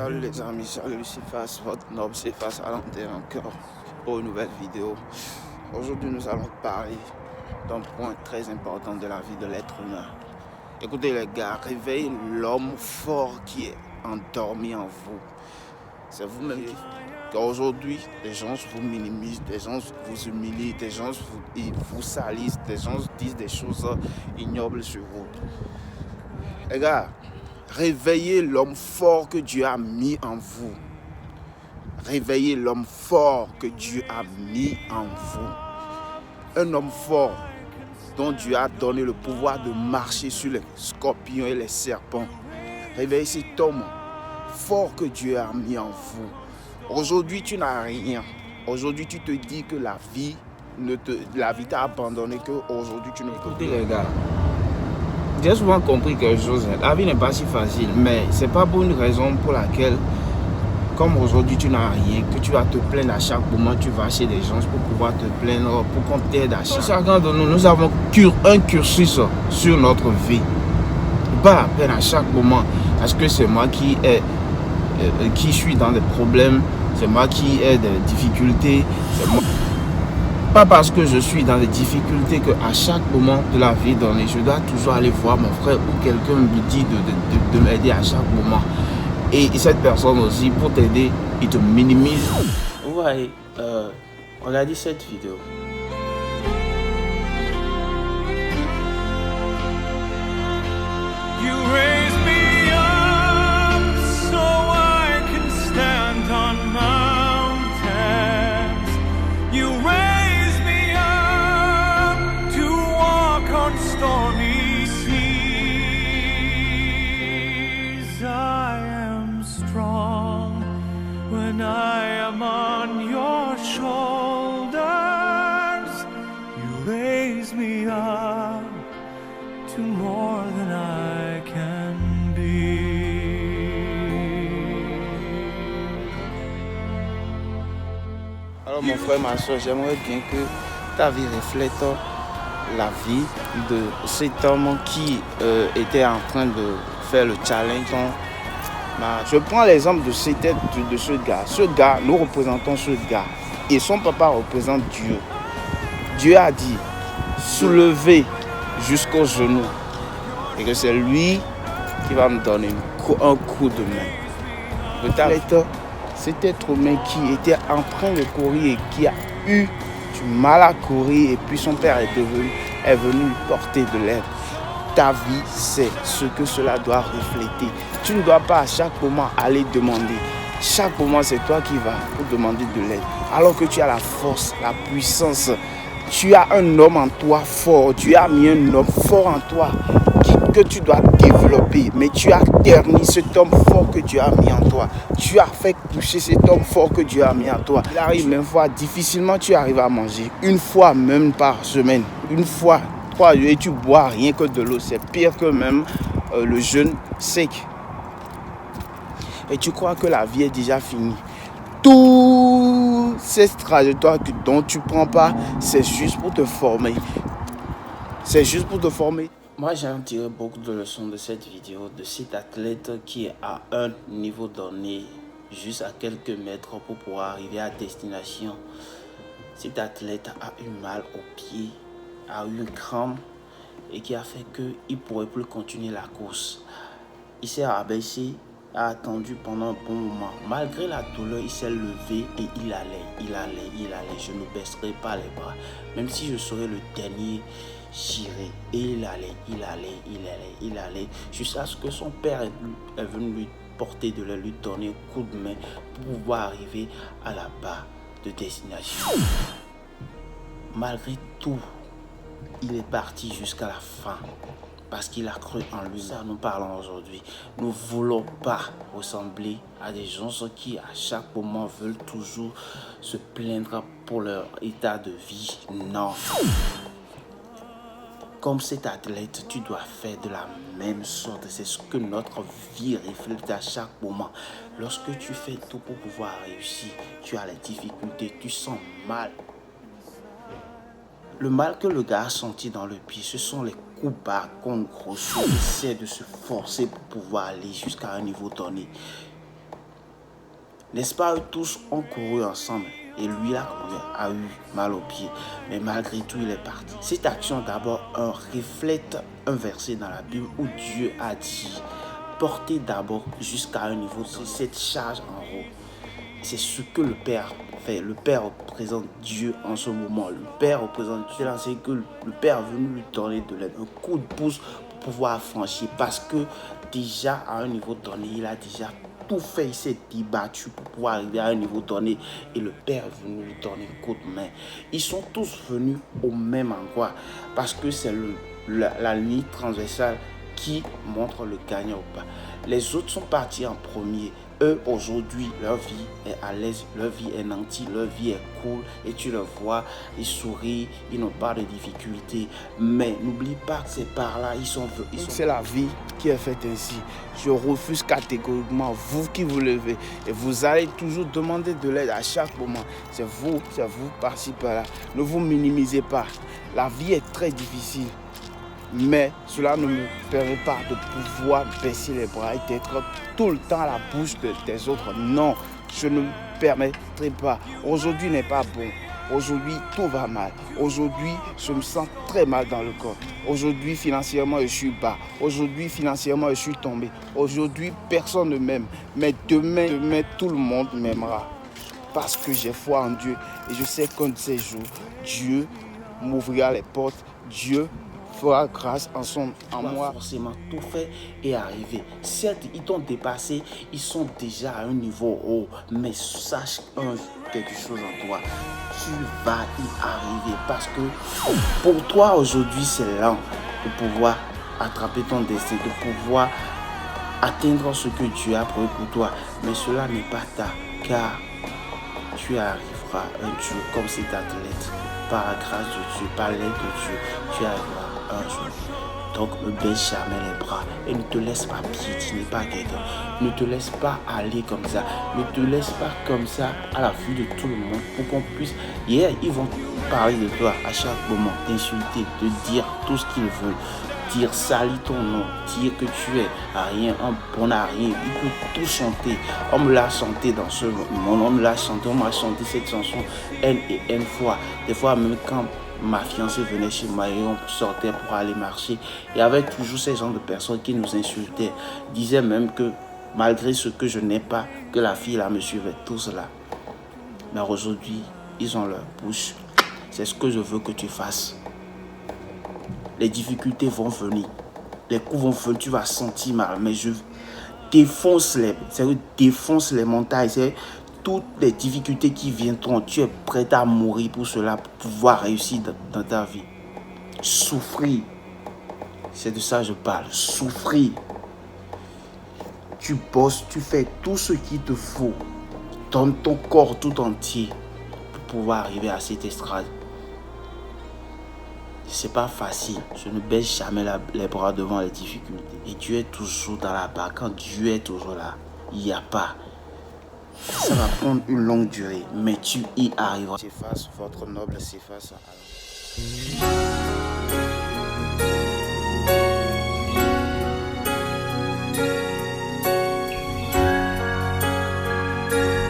Salut les amis, salut Cephas, votre noble Cephas Alanté encore pour une nouvelle vidéo. Aujourd'hui nous allons parler d'un point très important de la vie de l'être humain. Écoutez les gars, réveillez l'homme fort qui est endormi en vous. C'est vous-même qu'aujourd'hui les gens vous minimisent, des gens vous humilient, des gens vous salissent, des gens disent des choses ignobles sur vous. Les gars, réveillez l'homme fort que Dieu a mis en vous. Réveillez l'homme fort que Dieu a mis en vous. Un homme fort dont Dieu a donné le pouvoir de marcher sur les scorpions et les serpents. Réveillez cet homme fort que Dieu a mis en vous. Aujourd'hui, tu n'as rien. Aujourd'hui, tu te dis que la vie t'a abandonné, qu'aujourd'hui, tu ne peux plus. Écoutez les gars, j'ai souvent compris quelque chose. La vie n'est pas si facile, mais c'est pas pour une raison pour laquelle, comme aujourd'hui tu n'as rien, que tu vas te plaindre à chaque moment. Tu vas chez des gens pour pouvoir te plaindre, pour qu'on t'aide à chaque. Chacun de nous avons un cursus sur notre vie. Pas la peine à chaque moment. Parce que c'est moi qui suis dans des problèmes, c'est moi qui ai des difficultés, c'est moi. Pas parce que je suis dans des difficultés qu'à chaque moment de la vie donnée, je dois toujours aller voir mon frère ou quelqu'un me dit de m'aider à chaque moment. Et cette personne aussi, pour t'aider, il te minimise. Vous voyez, regardez cette vidéo. When I am on your shoulders, you raise me up to more than I can be. Alors mon frère, ma soeur, j'aimerais bien que ta vie reflète la vie de cet homme qui était en train de faire le challenge. Je prends l'exemple de ce gars. Ce gars, nous représentons ce gars. Et son papa représente Dieu. Dieu a dit, soulevez jusqu'aux genoux. Et que c'est lui qui va me donner un coup de main. Peut-être cet être humain qui était en train de courir et qui a eu du mal à courir. Et puis son père est venu lui porter de l'aide. Ta vie, c'est ce que cela doit refléter. Tu ne dois pas à chaque moment aller demander. Chaque moment, c'est toi qui vas pour demander de l'aide. Alors que tu as la force, la puissance. Tu as un homme en toi fort. Tu as mis un homme fort en toi que tu dois développer. Mais tu as terni cet homme fort que Dieu a mis en toi. Tu as fait coucher cet homme fort que Dieu a mis en toi. Il arrive même fois, difficilement tu arrives à manger. Une fois même par semaine. Une fois. Et tu bois rien que de l'eau, c'est pire que même le jeûne sec. Et tu crois que la vie est déjà finie. Toutes ces trajectoires dont tu ne prends pas, c'est juste pour te former. C'est juste pour te former. Moi, j'ai tiré beaucoup de leçons de cette vidéo, de cet athlète qui est à un niveau donné, juste à quelques mètres pour pouvoir arriver à destination. Cet athlète a eu mal au pied, a eu une crampe et qui a fait qu'il ne pourrait plus continuer la course. Il s'est rabaissé, a attendu pendant un bon moment. Malgré la douleur, il s'est levé et il allait. Je ne baisserai pas les bras. Même si je serais le dernier, j'irai. Et il allait. Jusqu'à ce que son père est venu lui porter de l'aide, lui donner un coup de main pour pouvoir arriver à la barre de destination. Malgré tout, il est parti jusqu'à la fin parce qu'il a cru en lui. Ça, nous parlons aujourd'hui. Nous ne voulons pas ressembler à des gens qui, à chaque moment, veulent toujours se plaindre pour leur état de vie. Non. Comme cet athlète, tu dois faire de la même sorte. C'est ce que notre vie reflète à chaque moment. Lorsque tu fais tout pour pouvoir réussir, tu as les difficultés, tu sens mal. Le mal que le gars a senti dans le pied, ce sont les coups bas qu'on essaie de se forcer pour pouvoir aller jusqu'à un niveau donné. N'est-ce pas, eux tous ont couru ensemble. Et lui là a eu mal au pied. Mais malgré tout, il est parti. Cette action d'abord reflète un verset dans la Bible où Dieu a dit: portez d'abord jusqu'à un niveau de cette charge en haut. C'est ce que le Père fait. Le Père représente Dieu en ce moment. Le Père représente Dieu. C'est que le Père est venu lui donner de l'aide, un coup de pouce pour pouvoir franchir. Parce que déjà à un niveau donné, il a déjà tout fait. Il s'est débattu pour pouvoir arriver à un niveau donné. Et le Père est venu lui donner un coup de main. Ils sont tous venus au même endroit. Parce que c'est la ligne transversale qui montre le gagnant ou pas. Les autres sont partis en premier. Eux, aujourd'hui, leur vie est à l'aise, leur vie est nantie, leur vie est cool. Et tu le vois, ils sourient, ils n'ont pas de difficultés. Mais n'oublie pas que c'est par là, ils sont... C'est la vie qui est faite ainsi. Je refuse catégoriquement, vous qui vous levez. Et vous allez toujours demander de l'aide à chaque moment. C'est vous, par-ci, par-là. Ne vous minimisez pas. La vie est très difficile. Mais cela ne me permet pas de pouvoir baisser les bras et d'être tout le temps à la bouche des autres. Non, je ne me permettrai pas. Aujourd'hui n'est pas bon. Aujourd'hui, tout va mal. Aujourd'hui, je me sens très mal dans le corps. Aujourd'hui, financièrement, je suis bas. Aujourd'hui, financièrement, je suis tombé. Aujourd'hui, personne ne m'aime. Mais demain, tout le monde m'aimera. Parce que j'ai foi en Dieu. Et je sais qu'un de ces jours, Dieu m'ouvrira les portes. Dieu fera grâce en moi. Forcément tout fait et arrivé. Certes, ils t'ont dépassé, ils sont déjà à un niveau haut, mais sache quelque chose en toi. Tu vas y arriver parce que pour toi aujourd'hui, c'est lent de pouvoir attraper ton destin, de pouvoir atteindre ce que Dieu a prévu pour toi. Mais cela n'est pas tard, car tu arriveras un jour comme cet athlète. Par la grâce de Dieu, par l'aide de Dieu, tu arriveras un jour. Donc ne baisse jamais les bras et ne te laisse pas piétiner par quelqu'un. Ne te laisse pas aller comme ça. Ne te laisse pas comme ça à la vue de tout le monde pour qu'on puisse... Hier, ils vont parler de toi à chaque moment, t'insulter, te dire tout ce qu'ils veulent. Dire salir ton nom, dire que tu es à rien, un bon à rien. Il peut tout chanter. On me l'a chanté dans ce moment, on me l'a chanté, on m'a chanté cette chanson N et N fois. Des fois même quand ma fiancée venait chez moi et on sortait pour aller marcher, il y avait toujours ces gens de personnes qui nous insultaient, disaient même que malgré ce que je n'ai pas, que la fille là me suivait, tout cela. Mais aujourd'hui, ils ont leur bouche. C'est ce que je veux que tu fasses. Les difficultés vont venir, les coups vont venir, tu vas sentir mal, mais je défonce les montagnes, c'est toutes les difficultés qui viendront, tu es prêt à mourir pour cela, pour pouvoir réussir dans ta vie. Souffrir, c'est de ça que je parle, souffrir. Tu bosses, tu fais tout ce qu'il te faut, donne ton corps tout entier pour pouvoir arriver à cette estrade. C'est pas facile. Je ne baisse jamais les bras devant les difficultés. Et Dieu est toujours dans la barre. Quand Dieu est toujours là, il n'y a pas. Ça va prendre une longue durée, mais tu y arriveras. S'efface, votre noble s'efface.